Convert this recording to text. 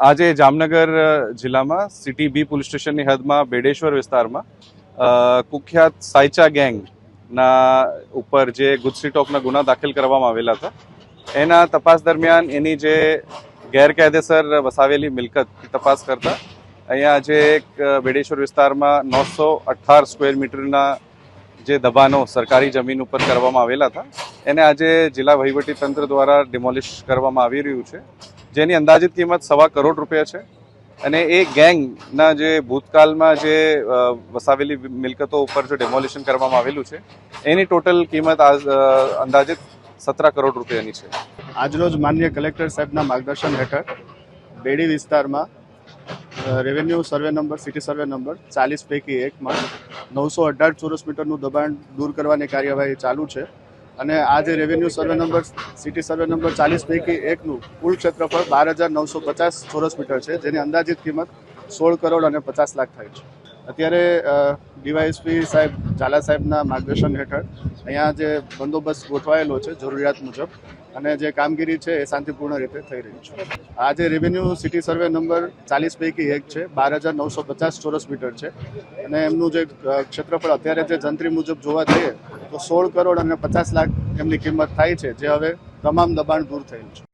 આજે જામનગર જિલ્લામાં સિટી બી પોલીસ સ્ટેશનની હદમાં બેડેશ્વર વિસ્તારમાં કુખ્યાત સાયચા ગેંગના ઉપર જે ગુજસીટોકના ગુના દાખલ કરવામાં આવેલા હતા એના તપાસ દરમિયાન એની જે ગેરકાયદેસર વસાવેલી મિલકત તપાસ કરતા અહીંયા જે એક બેડેશ્વર વિસ્તારમાં 918 સ્ક્વેર મીટરના જે દબાણો સરકારી જમીન ઉપર કરવામાં આવેલા હતા એને આજે જિલ્લા વહીવટી તંત્ર દ્વારા ડિમોલિશ કરવામાં આવી રહ્યું છે, જેની અંદાજિત કિંમત ₹1.25 કરોડ છે અને એ ગેંગના જે ભૂતકાળમાં જે વસાવેલી મિલકતો ઉપર જો ડેમોલિશન કરવામાં આવેલું છે એની ટોટલ કિંમત અંદાજિત ₹17 કરોડ છે. આજરોજ માનનીય કલેક્ટર સાહેબના માર્ગદર્શન હેઠળ બેડી વિસ્તારમાં revenue survey number city survey number 40 પૈકી એકમાં 918 ચોરસ મીટરનું દબાણ દૂર કરવાની કાર્યવાહી ચાલુ છે અને આ જે revenue survey number city survey number 40 પૈકી એકનું કુલ ક્ષેત્રફળ 12,950 ચોરસ મીટર છે, જેની અંદાજિત કિંમત 16 કરોડ અને 50 લાખ થાય છે. અત્યારે ડીવાયએસપી સાહેબ ઝાલા સાહેબના માર્ગદર્શન હેઠળ અહીંયા જે બંદોબસ્ત ગોઠવાયેલો છે જરૂરિયાત મુજબ અને જે કામગીરી છે એ શાંતિપૂર્ણ રીતે થઈ રહી છે. આ જે રેવન્યુ સિટી સર્વે નંબર 40 પૈકી એક છે, 12,950 ચોરસ મીટર છે અને એમનું જે ક્ષેત્રફળ અત્યારે જે જંત્રી મુજબ જોવા જઈએ તો 16 કરોડ અને 50 લાખ એમની કિંમત થાય છે, જે હવે તમામ દબાણ દૂર થયેલ છે.